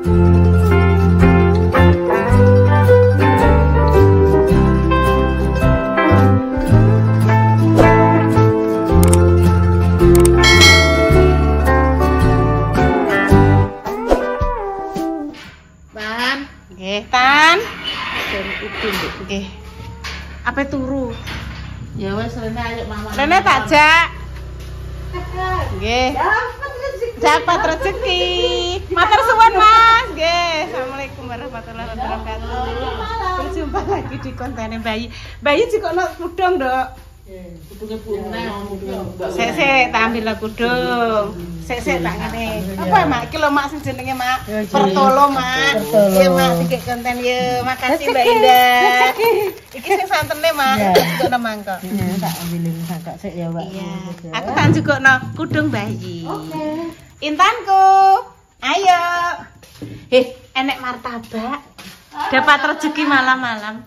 Nggih. Apa turu? Ya wis rene ayo mama. Rene tak jak. Nggih. Dapat rezeki. Matur suwun Mas. Nggih. Assalamualaikum warahmatullahi wabarakatuh. Berjumpa lagi di konten Bayi. Bayi jikono kudung, Nduk. Kudunge puneh mudung. Sik tak ambil kudung. Sik tak ngene. Apa Mak? Iki lho Mak sing jenenge Mak. Pertolo Mak. Iya Mak, dikek konten ya. Makasih Mbak Indah. Iki sing santene Mak. Jukokno mangkok. Tak ambilin mangkok sik ya, Mbak. Iya. Aku tak jukokno kudung bayi. Oke. Intanku. Ayo. Enek martabak. Dapat rezeki malam-malam.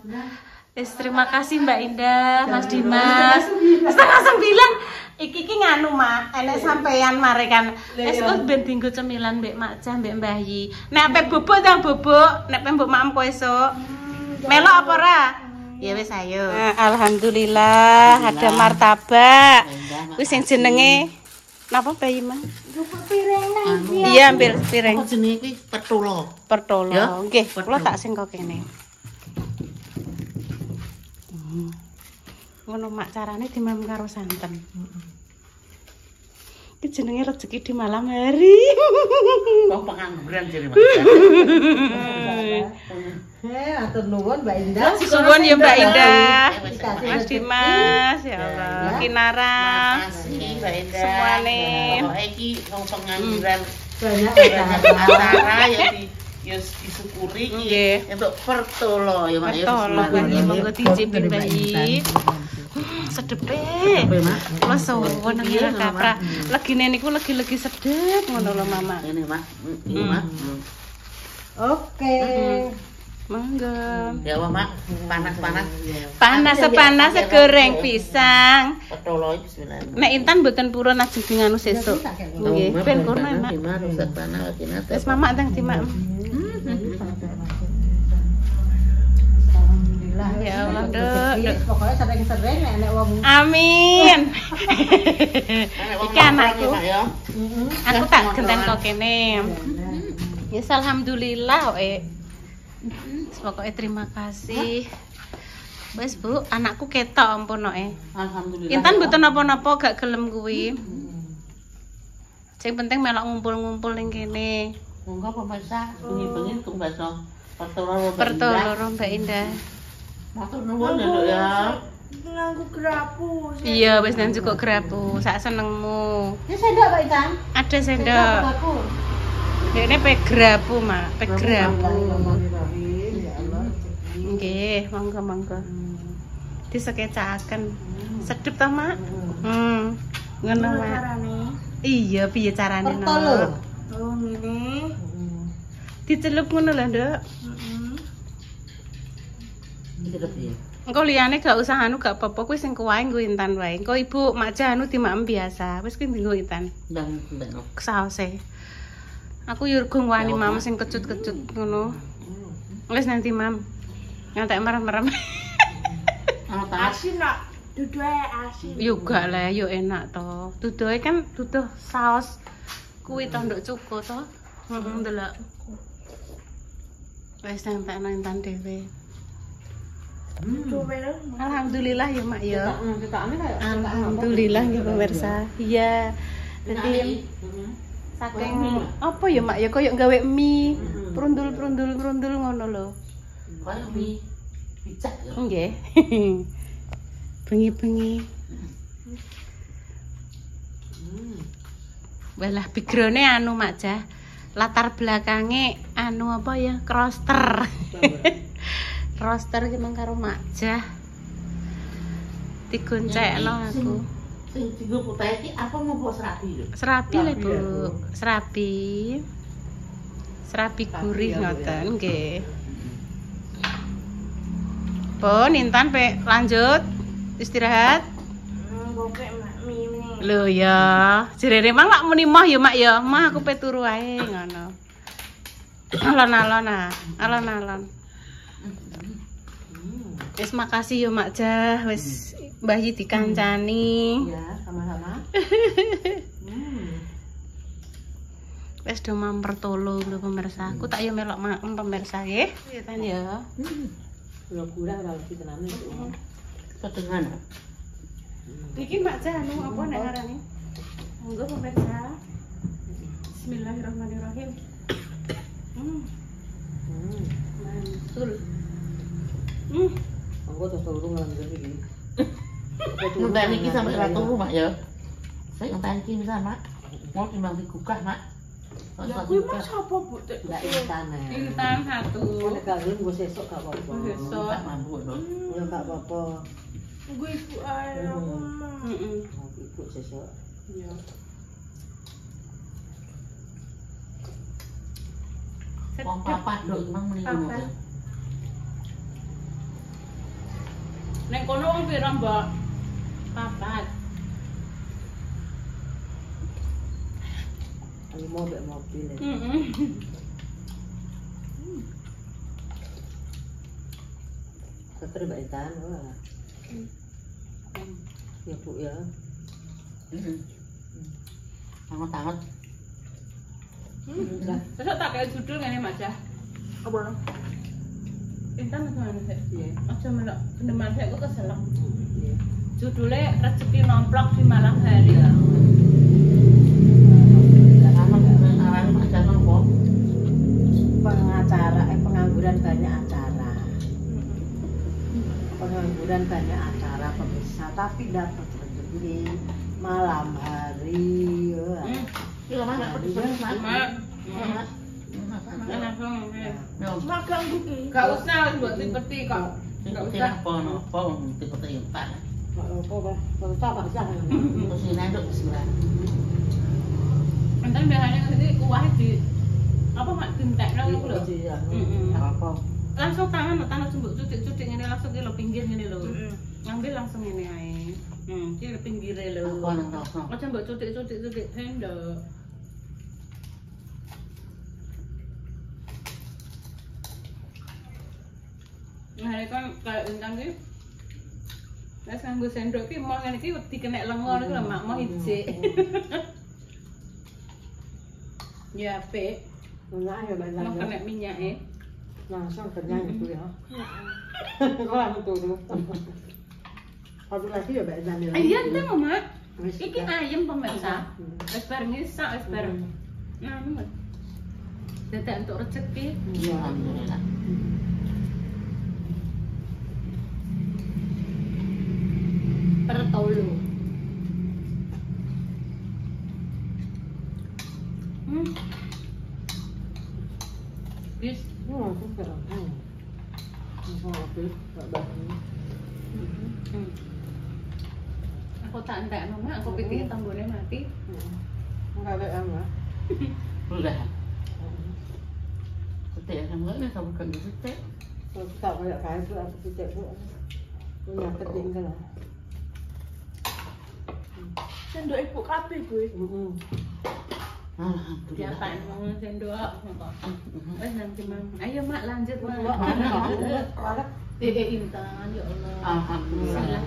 Terima kasih Mbak Indah, Mas Dimas. 8:30. Iki nganu Mak, enek sampeyan mare kan. Wis kok ben dienggo cemilan mbek Mak Cah mbek Mbah Yi. Nek ape bubuk tang bubuk, nek mbok Mak esuk. Melok apa ora? Ya wis ayo. Alhamdulillah ada martabak. Kuwi sing jenenge napa Mbah Yi Mas? Piring. Iya ambil piring. Apa jenenge iki pertolo? Pertolo. Nggih, kula tak sing kok kene. Ngono Mak carane dimam karo santen. Iki jenenge rezeki di malam hari. Wong pengangguran jare Mas. Atur nuwun Mbak Indah. Suwun ya Mbak Indah. Mas Dimas ya Allah. Kinara. Makasih Mbak Indah. Semuane. Pokoke iki wong pengangguran Banyak acara ya disyukuri iki untuk pertolo ya Mak ya. Pertolo Bayi monggo dicipin Bayi. Sedepe. Kula suwun ngira kapra. Legine niku legi-legi sedep ngono lho Mama. Ini Mak. Ini Mak. Oke. Monggo. Ya Allah Mak, panas-panas. Panas goreng pisang. Pertolo bismillah. Nek Intan mboten purun ajeng nganu sesuk. Nggih, ben kono Mak. Wis Mama teng dimak. Ya Allah, Duk. Pokoknya sering-sering nek wong. Amin. Iki anakku. Aku tak genten kok kene. Ya alhamdulillah Pokoknya terima kasih. Wes Bu, anakku ketok ampun Alhamdulillah. Intan mboten napa-napa gak gelem kuwi. Sing penting melok ngumpul-ngumpul ning kene. Monggo pemirsa, bengi-bengi tung baso pertolo Mbak Indah. Matur nuwun ya, Nduk ya. Nganggo grapu. Iya, wis nang cukup grapu, sak senengmu. Ini sendok Mbak Intan. Ada sendok. Ini pe grapu, Mak, pe grapu. Nggih, monggo. Disekecaken. Sedep ta, Mak? Ngono, Mak. Iya, piye carane, Nok? Pertolo. Oh, ngene. Dicelup ngono lho, Nduk. Engko liyane gak usah anu gak apa-apa kuwi sing kuwae nggo Intan wae. Engko Ibu Mak Cah anu dimakem biasa. Wis kuwi nggo Intan. Ndang ndang. Saose. Aku yo rego wani mam sing kecut-kecut ngono. Wis nanti Mam. Ngantek merem-merem. Asin nak. Duduhe asin. Yo gak lah, yo enak to. Duduhe kan duduh saos kuwi to nduk cuko to. Heeh, ndelok. Wis entekno Intan dhewe. Alhamdulillah ya Mak ya. Alhamdulillah ya pemirsa. Iya. Dadi saking apa ya Mak ya koyo gawe mie, prundul ngono lho. Koyo mie picak ya. Nggih. Bengi-bengi. Walah background-e anu Mak Cah. Latar belakangnya anu apa ya? Roster. Roster ki mang karo Mak Cah. Digoncekno aku. Sing dienggo putih iki apa ngopo serabi lho? Serabi le Bu. Serabi gurih ngoten nggih. Pun Intan pe lanjut istirahat. Ngopek mie. Lho ya, jerene mang lak muni mah ya Mak ya. Mah aku pe turu ae ngono. Alon-alon ah, alon-alon. Wis makasih yo Mak Jah, wis Mbah Yi dikancani. Ya, sama-sama. Wis do mamper tolo lho pemirsa. Aku tak yo melok makan pemirsa nggih. Ya kan ya. Gula-gula ora lagi tenane. Kedengan. Iki Mak Jah anu apa nek ngarani? Monggo pemirsa. Bismillahirrahmanirrahim. Mantul. Aku terus turun ngelanjut iki. Ngenteni iki sampai ra turu, Mak ya. Saya ngenteni iki bisa, Mak. Mau timbang digugah, Mak. Ya kuwi mas apa Bu? Enggak intan. Intan satu. Nek gak nggo sesuk gak apa-apa. Sesuk. Tak mampu lho. Ya gak apa-apa. Gue ibu ae aku mah. Ibu sesuk. Iya. Wong papat lho emang muni ngono. Nek kono wong pira, Mbak? Papat. Ayo mau mek mobil. Seter Mbak Intan, wah. Ya Bu ya. Tangan-tangan. Besok tak kayak judul ngene Mak Jah. Apa? Intan mana sih? Iya. Aja melok pendeman saya kok keselak. Iya. Judulnya rezeki nomplok di malam hari. Pengacara, pengangguran banyak acara. Pengangguran banyak acara pemirsa, tapi dapat rezeki malam hari. Iya, Langsung. Mak ganggu ki. Gak usah buat seperti kok. Gak usah. Apa tipe impan. Apa kalau tak usah. Terus ini nduk bismillah. Enten biasanya nanti kuah di apa mak dintekno iku lho. Iya. Apa? Langsung tangan jembuk cudik-cudik ngene langsung ki lho pinggir ngene lho. Ngambil langsung ngene ae. Ki pinggire lho. Apa nang rasa? Aja mbok cudik-cudik sendok. Nah, ini kan kayak Intan ki. Wes nganggo sendok ki mau ngene iki wedi kenek lenga niku lho Mak, mau ijik. Ya apik. Enggak ya banyak. Mau kena minyake. Langsung kenyang itu ya. Kok langsung turu. Satu lagi ya Mbak Intan ya. Iya, teh Mak. Iki ayam pemirsa. Wis bareng isak, wis bareng. Nah, men. Dadak untuk rezeki. Iya, alhamdulillah. Pertolo. Bis. Langsung sekarang. Langsung habis, Mbak Bani. Aku tak entekno Mak, aku pikir tanggone mati. Enggak ada apa. Udah. Setek kamu kan sama kan setek. Kalau tak kayak kain tuh aku setek bu. Punya ketinggal lah. Sendok ibu kabeh gue. Alhamdulillah. Diapain mau sendok. Wes nanti Mang. Ayo Mak lanjut Mak. Intan ya Allah. Alhamdulillah.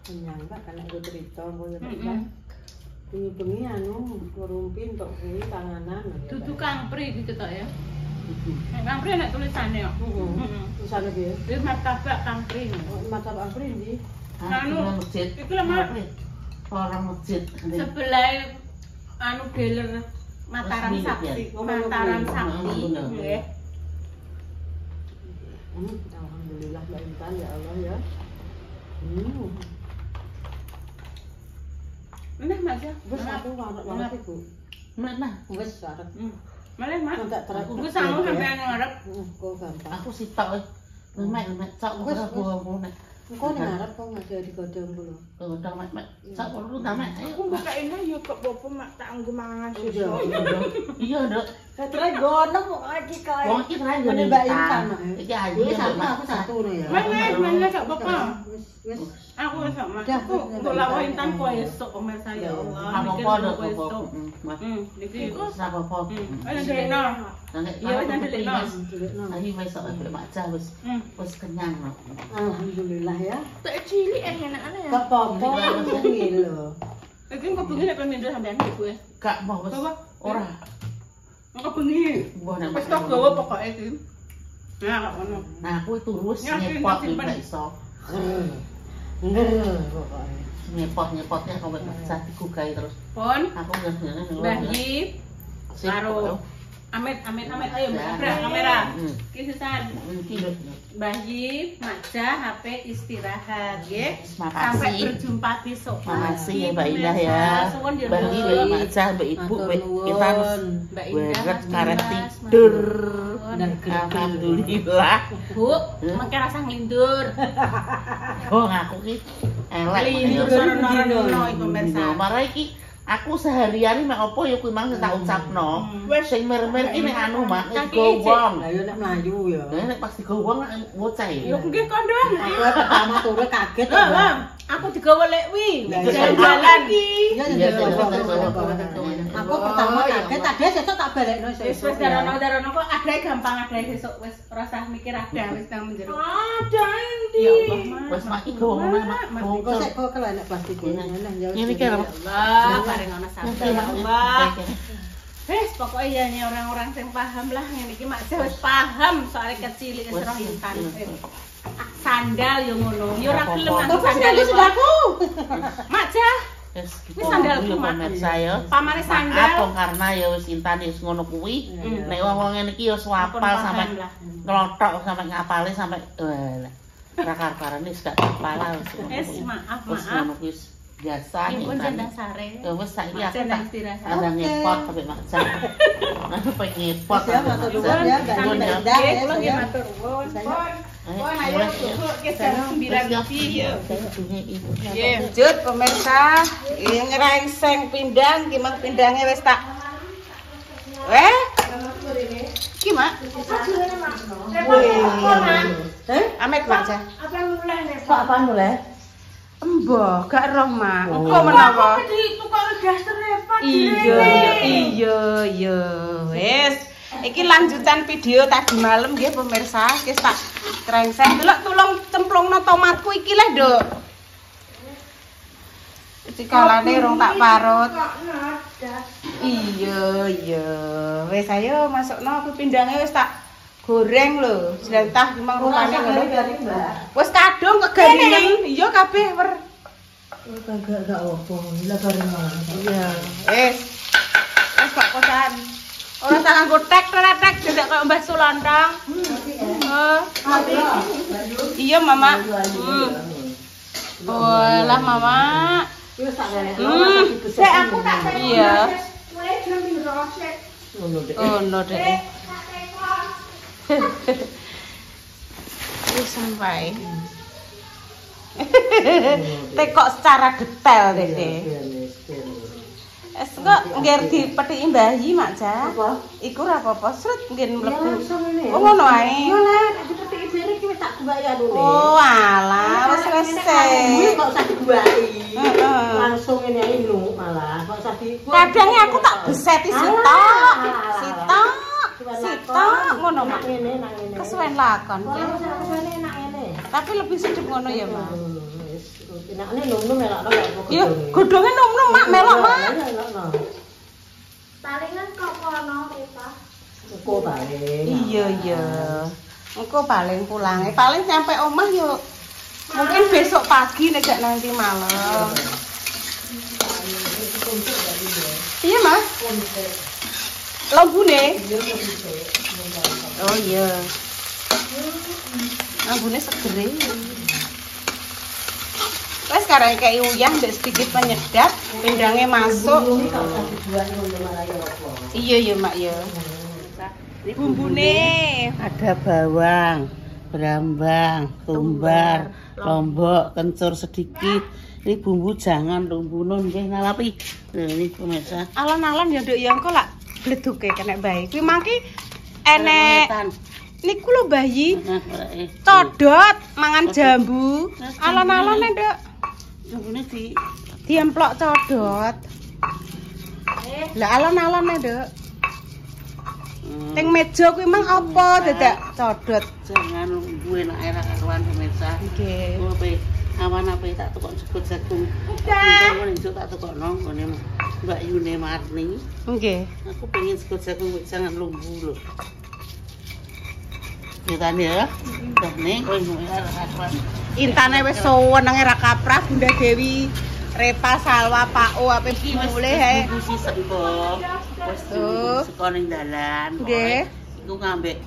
Kenyang Mbak, karena aku cerita mau bengi-bengi anu ngerumpi untuk kuwi panganan. Dudu kangpri gitu tok ya. Nek kangpri nek tulisane kok. Tulisane piye? Wis martabak kangpri. Martabak kangpri ndi? Anu masjid. Iku lho Mak. Orang masjid. Sebelah anu dealer Mataram Sakti. Mataram Sakti. Nggih. Alhamdulillah Mbak Intan ya Allah ya. Meneh Mak Jah. Wis aku warek Ibu. Meneh wis warek. Malih Mak. Tak terus. Ku sangu sampean ngarep. Kok gampang. Aku sitok wis. Lemek cok ora bohong. Engko ning arep kok ngajak digodhong kulo. Godhong mek sak perlu ta mek. Aku buka ini ya kok bapak mak tak anggo mangan susu. Iya, Nduk. Setre gono kok iki kae. Wong iki keren yo Mbak Intan. Iki ayu Iki ya, satu Mak. aku satu lho ya. Mana gak bapak. Wis Aku wis mak. Dah, Aku untuk lawa Intan kok esok pemirsa ya Allah. Apa-apa Nduk, Mikir apa. esok. Niki. Wis apa-apa. Ayo ndelekno. Iya, wis ndelekno. dilekno. Ayo wis sok ambek Mak Cah wis kenyang kok. Alhamdulillah ya. Tak cilik enak-enak ya. Gak apa-apa kuwi lho. Iki kok bengi nek pemindo sampean iku ya. Gak mau wis ora. Kok bengi. Mbah nek Wis tok gawa pokoke iki. Nah, kok ngono. Nah, aku terus nyepot gak iso. Ngger pokoke. Nyepot-nyepotnya sampai pecah digugai terus. Pon, Aku ngene Mbah Yi karo Amit ayo Mbak kamera. Ki sisan. Mbah Yi, Makja, HP istirahat nggih. Sampai berjumpa besok. Makasih ya Mbak Indah ya. Mbak Yi, Mbak Makja, Mbak Ibu, kita Mbak Indah berat karek tidur. Alhamdulillah. Alhamdulillah. Bu, mengke rasa nglindur. Oh ngaku ki elek. Nglindur sorono-sorono iku pemirsa. Marah iki aku sehari-hari mek opo ya kuwi mang tak ucapno. Sing mir-mir ki nek anu mak gowong. Lah yo nek mlayu ya. Nek pas digowong ngoceh. Yo nggih kondon. Aku pertama turu kaget kok. Aku digawa lek wi. Jalan Jalan-jalan. Iya, aku pertama kaget tadi sesuk tak balekno Wis darono kok adae gampang adae sesuk wis ora usah mikir ada wis nang menjero. Ada endi? Ya Allah, Mas mak iki gowong mak. Kok sik kok kelek plastik ini. Ini ki lho. Allah, bareng ana sabar Allah. Wis pokoke ya orang-orang sing paham lah ngene iki mak wis paham soal kecil wis roh Intan. Sandal yo ngono. Yo ora gelem nang sandal sendalku. Mak Jah. Wis sandalku, Mak. saya. Pamane sandal. Apa karena ya wis Intan wis ngono kuwi. Nek wong ngene iki ya swapal sampe nglothok sampe ngapale sampe ora kar-karane wis gak kepala Wis maaf. wis biasa Iki pun Intan. dasare. Ya wis saiki aku Mak tak istirahat. ada ngepot sampe maksa. Aku pengen ngepot. Ya, matur nuwun ya, Mbak Indah ya. Kula nggih matur nuwun. Pon ayo ke jam 9 iki ya. Lanjut pemirsa, ini ngrengseng pindang, gimana pindangnya wis tak. Gimana? Amet Mak Jah. Apa mulai nek? Apa mulai? Embo, gak roh Mak. Engko menapa? Ditukar gas repot. Iya. Wis. Iki lanjutan video tadi malam nggih pemirsa, wis tak krengseng. Delok tulung cemplungno tomatku iki lho, Nduk. Iki kalane rong tak parut. Iya. Wis ayo masukno aku pindangnya wis tak goreng lho. Jlentah memang rupane ngono. Wis kadung kegaringen. Iya kabeh wer. Gak opo. Lah bareng. Iya. Wis kok kosan. Ora tak nganggo tek tidak kayak Mbah Sulontong. Iya, Mama. Walah, Mama. Sik aku tak iya. Mulai jam piro sik? Ono deh. Wis sampai. Tekok secara detail deh. Es kok ngger dipethiki Mbah Yi Mak Jah. Apa? Iku ora apa-apa, sret nggen mlebu. Oh ngono ae. Yo lek dipethiki dhewe iki wis tak guwaki anune. Oh alah, wis selesai. Kok usah diguwaki. Langsung ngene ae lho malah. Kok usah di Kadang aku tak beseti sitok. Sitok ngono Mak. ngene nang ngene. Kesuwen lakon. Kesuwene enak ngene. Tapi lebih sedep ngono ya, Mak. Enakne nom-nom melokno kok. Yo, godhonge nom-nom Mak melok Mak. Palingan kok kono Rita. Engko paling. Iya. Engko paling pulange, paling sampai omah yo mungkin besok pagi nek gak nanti malam. Iya, Mas. Lambune? Oh iya. Lambune segere. Wes sekarang kayak uyah ndek sedikit penyedap, pindangnya masuk. Iya Mak ya. Bumbune Ada bawang, brambang, tumbar, lombok, kencur sedikit. Ini bumbu jangan bumbune nggih ngalapi. Nah, ini pemirsa. Alon-alon ya Nduk ya engko lak bleduke kena bayi. Kuwi mangki enek niku lho bayi. Codot mangan jambu. Alon-alon Nduk. Jambune diemplok codot. Lah alon-alon Nduk. Teng meja kuwi mang apa dadak codot? Jangan lumbu enak era karuan pemirsa. Nggih. Oke. Awan apa tak tukok sebut jagung. Udah. Njok tak tukokno ngene Mbak Yune Marni. Nggih. Aku pengen sebut jagung jangan lumbu lho. Ditane ya. Dah ning kowe era karuan. Intane wis seneng ra kaprah Bunda Dewi. Repa Salwa Pak O ape mulih he. Buku seko. Wis seko ning dalan. Nggih. Iku ngambek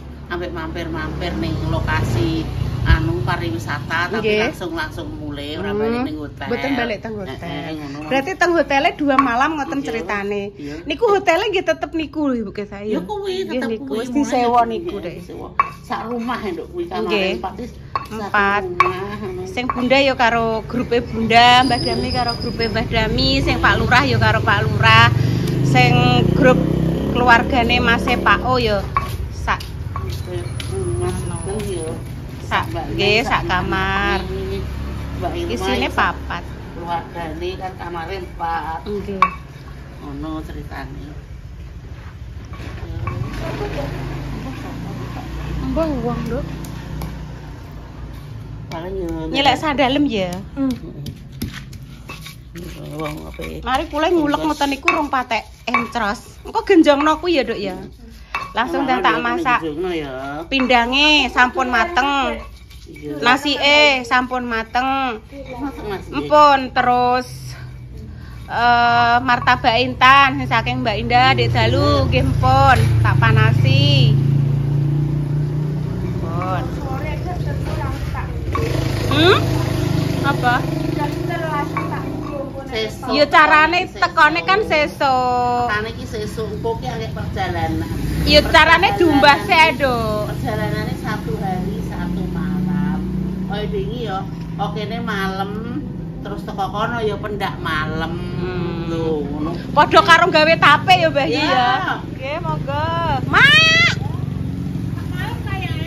mampir-mampir ning lokasi anu pariwisata tapi langsung mulai ora balik ning hotel. Mboten balik teng hotel. Berarti teng hotele 2 malam ngoten ceritane. Niku hotele nggih tetep niku lho Ibu saya. Ya kuwi tetep kuwi wis disewa niku Dek. Sak rumah nduk kuwi kamare 4. Sing Bunda ya karo grupe Bunda, Mbak Dami karo grupe Mbak Dami, sing Pak Lurah ya karo Pak Lurah. Sing grup keluargane Mase Pak O ya sak nggih sak kamar. Isine 4. Keluargane kan kamare 4. Nggih. Ono ceritane. Mbah wong Nduk. Paling yo Nyelek sandalem ya. Wong apa? Mari kula ngulek ngoten niku rong patek encros. Engko genjongno kuwi ya Nduk ya. Langsung tak masak. Pindange sampun mateng. Nasike sampun mateng. Empun terus martabak intan saking Mbak Indah Dek Dalu nggih empun tak panasi. Empun. Apa? Sesuk. Ya carane tekone kan sesuk. Tekane iki sesuk engko ki arek perjalanan. Ya carane diumbah sik, Nduk. Perjalanane 1 hari 1 malam. Oh wingi ya, okene malam terus teko kono ya pendak malam. Lho, ngono. Padha karo gawe tape ya, Mbah ya. Ya. Oke, monggo. Mak.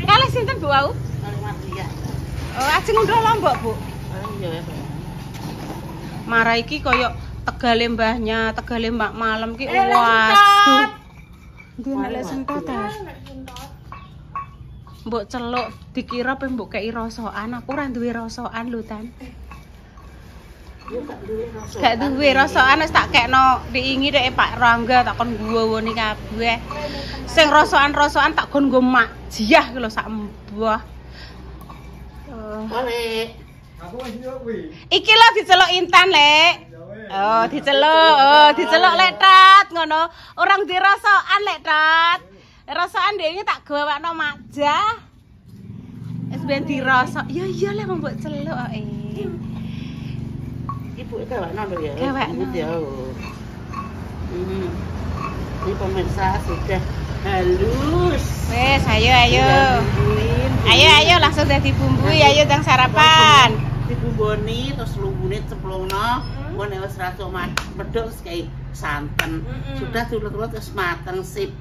Kalih sinten Bu au? Kalimat iya. Oh, ajeng undhah lombok, Bu. Iya, ya. Marah iki koyo tegale mbahnya, tegale mbak malam ki waduh. Ndi nek sentot ta? Mbok celuk dikira pe mbok kei rosokan, aku ora duwe rosokan lho Tan. Gak duwe rosokan wis tak kekno diingi dek Pak Rangga tak kon guwoni kabeh. Sing rosokan-rosokan tak kon nggo makjiah ki lho sak mbah. Boleh. Iki lho diceluk Intan, Lek. Oh, diceluk Lek Tat ngono. Orang dirasokan Lek Tat. Rasokan dhewe tak gawakno makjah. Wis ben dirasok. Ya iya Lek mbok celuk kok. Ibu gawakno lho ya. Gawakno. Ya. Ini pemirsa sudah halus. Wes, ayo. Ayo langsung dadi bumbui, ayo tang sarapan. Dibumboni terus lumbune cemplungno, engko nek wis rada medhok terus kayak santen. Sudah tulur-tulur terus mateng sip.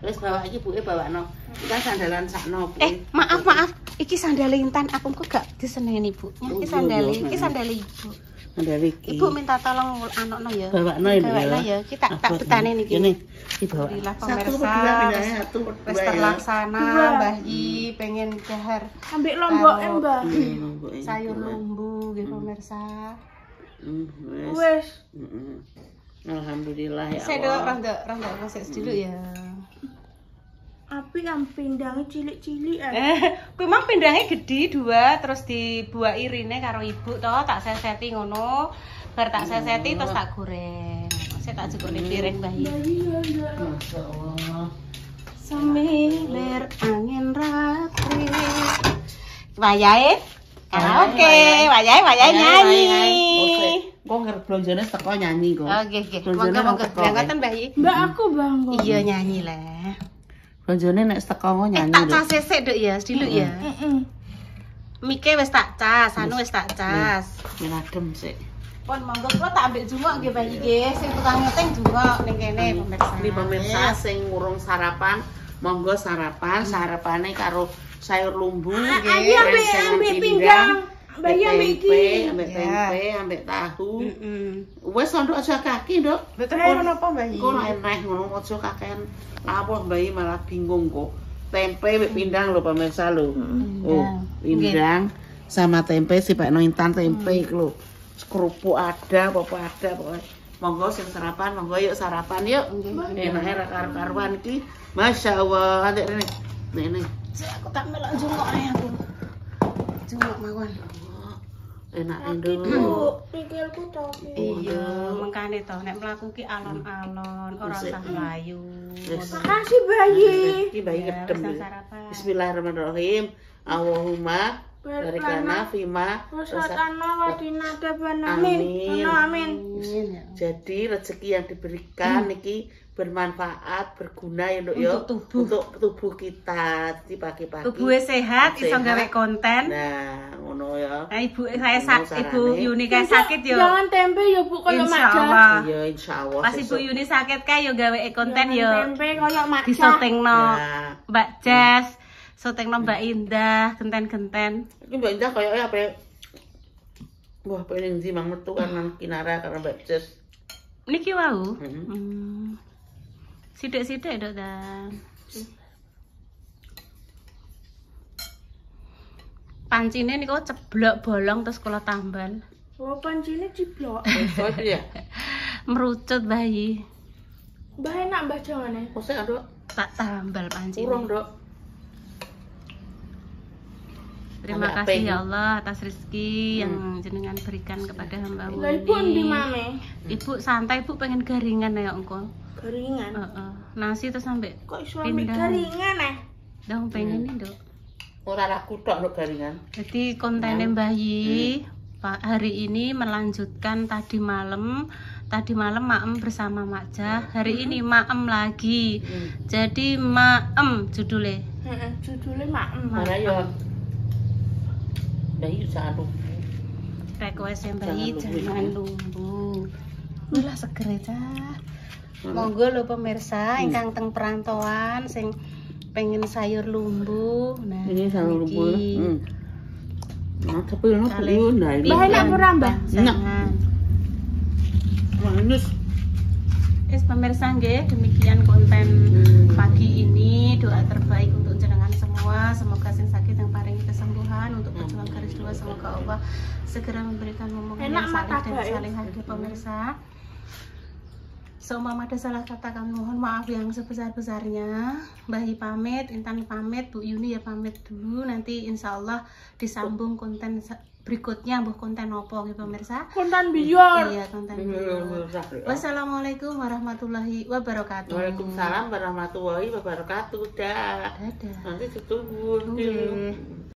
Wis bawa iki buke bawakno. Kita sandalan sakno Bu. Maaf. Iki sandale Intan, aku kok gak diseneni, Bu. Iki sandale Ibu. Sandale iki. Ibu minta tolong anakno ya. Bawakno ya. Kita tak betane niki. Ini dibawa. Alhamdulillah Satu pemirsa. satu Wis terlaksana, Mbah Yi pengen dahar. Ambil lomboke, Mbah. Sayur lumbu nggih pemirsa. Wes. Alhamdulillah ya Allah. Saya randa proses dulu ya. Api yang pindangnya cilik-cilik Kuwi mang pindangnya gede 2 terus dibuak irine karo ibu toh tak seseti ngono. Bar tak seseti terus tak goreng. Saya tak jukuk ning piring Mbah Yi. Masyaallah. Semilir angin ratri. Wayahe wayahe nyanyi. Kok ngerep blonjone teko nyanyi kok. Oh nggih. Monggo berangkatan Mbah Yi. Mbak aku bangga. Iya nyanyi lah. Blonjone nek teko nyanyi Tak lho. cas sesek Duk ya, sediluk ya. Mike wis tak cas, anu wis tak cas. Men adem sik. Pun monggo kula tak ambek jungok nggih Mbah nggih, sing tukang nyeteng jungok ning kene pemirsa. Ini pemirsa sing ngurung sarapan, monggo sarapan, sarapane karo sayur lumbu, Ayo ambek pinggang. Mbak ya iki. ambek tempe, ambek tahu. Wes nduk aja kaki, Nduk. Betul napa Mbah? Kok eneh ngono aja kakean. Ngawur Mbak malah bingung kok. Tempe ambek pindang lho pemirsa lho. Oh, pindang sama tempe si Pak Intan tempe iku lho. Kerupuk ada, apa ada pokoknya. Monggo sing sarapan, monggo yuk sarapan yuk. Enake ra karo-karuan iki. Masyaallah, ndek rene. Nek Aku tak melok jungok ae aku. Jungok mawon. enak nduk. Pikirku tapi. Iya, mengkane to nek mlaku ki alon-alon, ora usah mlayu. Makasih bayi. Iki bayi gedem. Bismillahirrahmanirrahim. Allahumma barikana fima Wasatana wadina dabanami. Amin. Amin. Jadi rezeki yang diberikan niki bermanfaat, berguna ya Nduk ya untuk tubuh kita di pagi-pagi. Tubuhnya sehat, iso gawe konten. Nah, ngono ya. Nah, ibu saya Ibu Yuni kayak sakit yo. Jangan tempe yo Bu koyo Mak Insyaallah. Iya, insyaallah. Pas Ibu Yuni sakit kae yo gawe konten yo. Tempe koyo Mak. Disotengno Nah, Mbak Jess, sotengno Mbak Indah, genten-genten. iki Mbak Indah kayaknya apa? Wah, pengen ndi mang metu kanan kinara karena Mbak Jess. Niki wau. Sithik-sithik Dok Dan. Pancine niku ceblok bolong terus kula tambal. Oh, pancine ciblok. Oh iya. Merucut bayi. Mbah enak mbah jangane. Kok Nduk? Tak tambal pancine. Kurang, Nduk. Terima Tambah kasih apa ya Allah atas rezeki yang jenengan berikan kepada hamba Lah ibu ndi ini. mame? Ibu santai, Bu pengen garingan ya engko. Garingan. Nasi terus sampai Kok iso ambek garingan dong pengen nih Dok. Ora laku tok Nduk garingan. Jadi kontennya Mbah Yi Pak hari ini melanjutkan tadi malam Maem bersama Mak Jah. Hari ini Maem lagi. Jadi Maem judulnya. Heeh, judule Maem. Mana ya? Bayi jangan lupa. Request Mbah Yi jangan lumbu. Ulah seger Cah. Monggo lho pemirsa ingkang teng perantauan sing pengen sayur lumbu. Nah, Ini sayur lumbu. niki. Nah, tapi ono kuwi nah ini. Mbah enak ora Mbah? Jangan. Manis. Pemirsa nggih, demikian konten pagi ini. Doa terbaik untuk jenengan semua. Semoga sing sakit yang paringi kesembuhan, untuk pejuang garis dua semoga Allah segera memberikan momongan yang saleh dan salehah bagi pemirsa. Seumpama ada salah kata kami mohon maaf yang sebesar-besarnya. Mbah Yi pamit, Intan pamit, Bu Yuni ya pamit dulu. Nanti insya Allah disambung konten berikutnya, buh konten opo gitu pemirsa. Konten biar. Iya, konten biar. Wassalamualaikum warahmatullahi wabarakatuh. Waalaikumsalam warahmatullahi wabarakatuh. Dah. Dadah. Nanti ditunggu. Nggih.